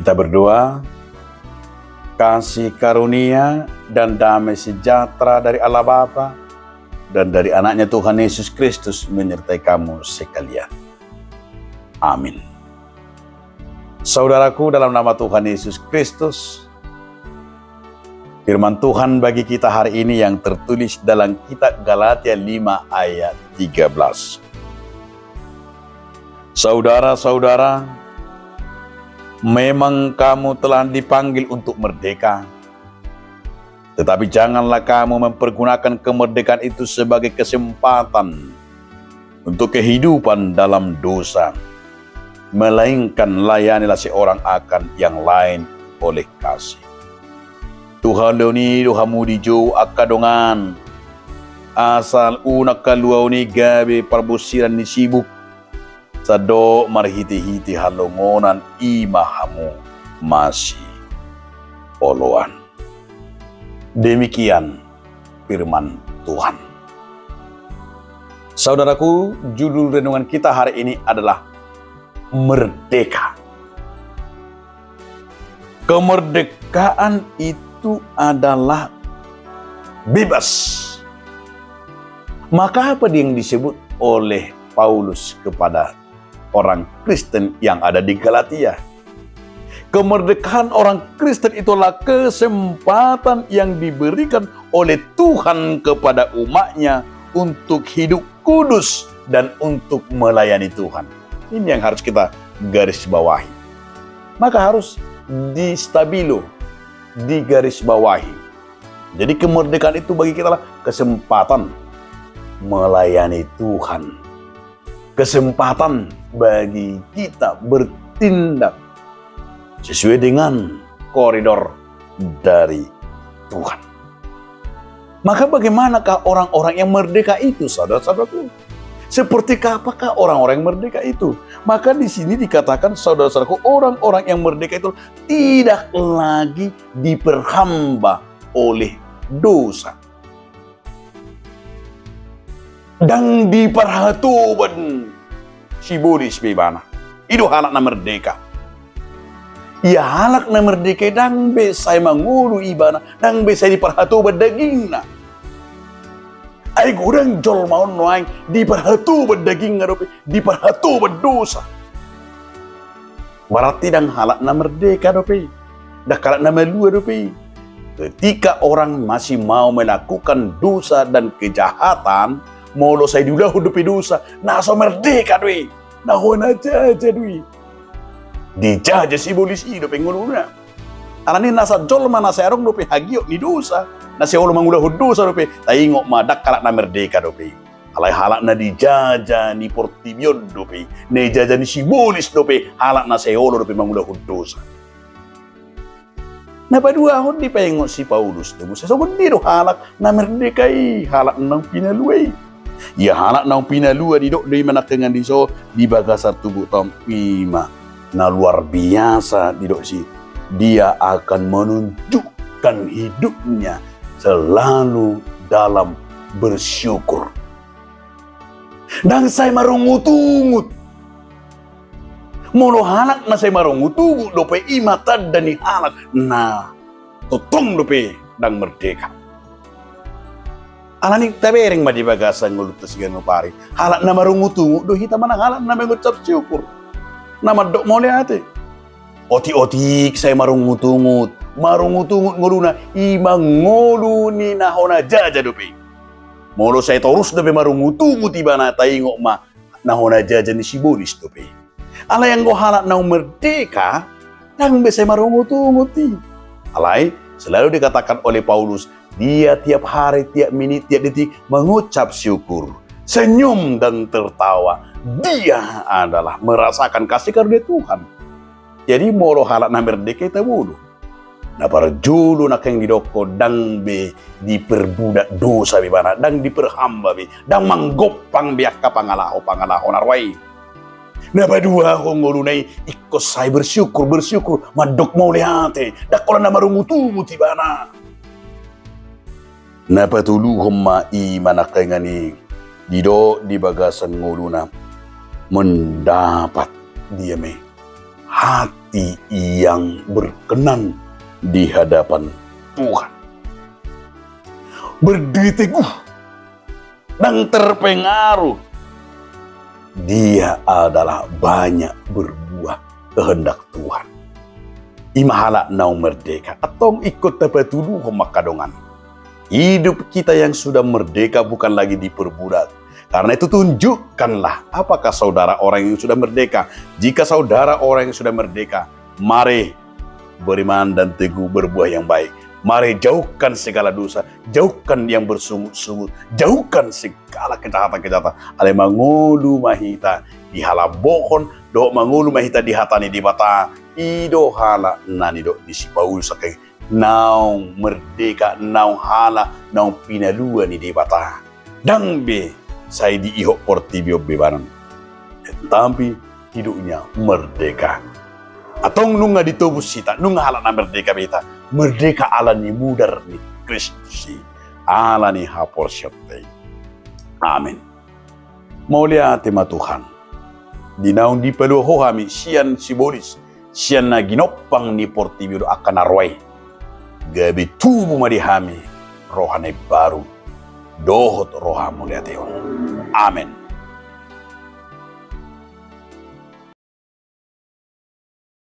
Kita berdoa, kasih karunia dan damai sejahtera dari Allah Bapa dan dari anaknya Tuhan Yesus Kristus menyertai kamu sekalian. Amin. Saudaraku, dalam nama Tuhan Yesus Kristus, firman Tuhan bagi kita hari ini yang tertulis dalam kitab Galatia 5 ayat 13. Saudara-saudara, memang kamu telah dipanggil untuk merdeka, tetapi janganlah kamu mempergunakan kemerdekaan itu sebagai kesempatan untuk kehidupan dalam dosa, melainkan layanilah seorang akan yang lain oleh kasih. Tuhan leoni dohamu dijo akadongan asal unak kaluauni gabe parbusiran ni sibuk sado marhiti-hiti halongonan imahamu masih oloan. Demikian firman Tuhan. Saudaraku, judul renungan kita hari ini adalah merdeka. Kemerdekaan itu adalah bebas. Maka apa yang disebut oleh Paulus kepada orang Kristen yang ada di Galatia? Kemerdekaan orang Kristen itulah kesempatan yang diberikan oleh Tuhan kepada umatnya untuk hidup kudus dan untuk melayani Tuhan. Ini yang harus kita garis bawahi. Maka harus distabilo, digaris bawahi. Jadi kemerdekaan itu bagi kita adalah kesempatan melayani Tuhan. Kesempatan bagi kita bertindak sesuai dengan koridor dari Tuhan. Maka bagaimanakah orang-orang yang merdeka itu, saudara-saudaraku? Seperti apakah orang-orang yang merdeka itu? Maka di sini dikatakan, saudara-saudaraku, orang-orang yang merdeka itu tidak lagi diperhamba oleh dosa. Dan diperhatuban si bodis bebana. Itu halak na merdeka. Ya halak na merdeka dang besay mangulu ibana, dang besay diperhatuban dagingna. Ay gurang jol maun noang diperhatuban daging ngarupi, diperhatuban dosa. Berarti dang halak na merdeka dopi. Dah kalak na malua dopi. Ketika orang masih mau melakukan dosa dan kejahatan, molo saya diulah hidupi dosa, nah so merdeka doi, nah hona aja doi, dijajah si polisi dopi nguluna, alani nasa jol mana saya orang dopi hagio ni dosa, nasi olo mangulah dosa dopi, tapi ngok madak kalak na merdeka dopi, alai halak na dijajah ni portibion dopi, ne jajah ni si polis dopi, halak na saya olo dopi mangulah dosa. Nah pada ahon di pengok si Paulus tu, saya so do halak na merdekai, halak nang pinaluai. Ya halak nang pinalua di dok dari mana kengan di so di bagasar tubuh tom ima na luar biasa di dok si dia akan menunjukkan hidupnya selalu dalam bersyukur. Dan saya marungut-ungut mono halak na saya marungut-ungut dope ima tad dan ni halak na totong dope dan merdeka. Alani tabereng ma di bagasan ngulut sigan mo pari. Halak na marungutungu do hita manang halak na mengucap syukur. Nama dok mo liate. Oti-otik saya marungutungut. Marungutungut nguluna ima ngulu ni nahona jaja dope. Molo saya terus dope marungutungut iba na taingok ma nahona jaja ni si bolis dope. Ala yang go halak na merdeka nang be saya marungutungut ti. Alai selalu dikatakan oleh Paulus, dia tiap hari, tiap menit, tiap detik mengucap syukur, senyum dan tertawa. Dia adalah merasakan kasih karunia Tuhan. Jadi molo halak na merdeka itu bodoh. Na para julu nak yang didoko dang be diperbudak dosa be bana, dang diperhamba be, dang manggopang be akka pangalaho narwai. Na badua ko ngulunay ikos say bersyukur madok mau lihate dak kola na marumutu tibana. Na patuluhom ma imanakay ngani dido di bagasan nguluna mendapat dia me hati yang berkenan di hadapan Tuhan. Berdiri teguh dan terpengaruh. Dia adalah banyak berbuah kehendak Tuhan. Imahala nau merdeka atau ikut tepat dulu makadongan. Hidup kita yang sudah merdeka bukan lagi diperbudak. Karena itu tunjukkanlah apakah saudara orang yang sudah merdeka. Jika saudara orang yang sudah merdeka, mari beriman dan teguh berbuah yang baik. Mari jauhkan segala dosa, jauhkan yang bersungut-sungut, jauhkan segala kejahatan-kejahatan. Ale mangulu mahita di hala bohon, do mangulu mahita di hatani di bata. Ido hala nani do di si Paul sakai nau merdeka, nau hala, nau pinalua ni di bata. Dang be saya di ihok portibio bebanan. Tapi hidupnya merdeka. Atau nunga ditubus sita, nunga hala na merdeka beta. Merdeka ala ni mudar ni Kristus. Ala ni hapor syaptai. Amin. Maulia tema Tuhan. Di naung di peluho kami sian sibolis. Sian na ginopang ni portibio akan arwai. Gabi tubuh marihami rohane baru. Dohot roha mulia Tuhan. Amin.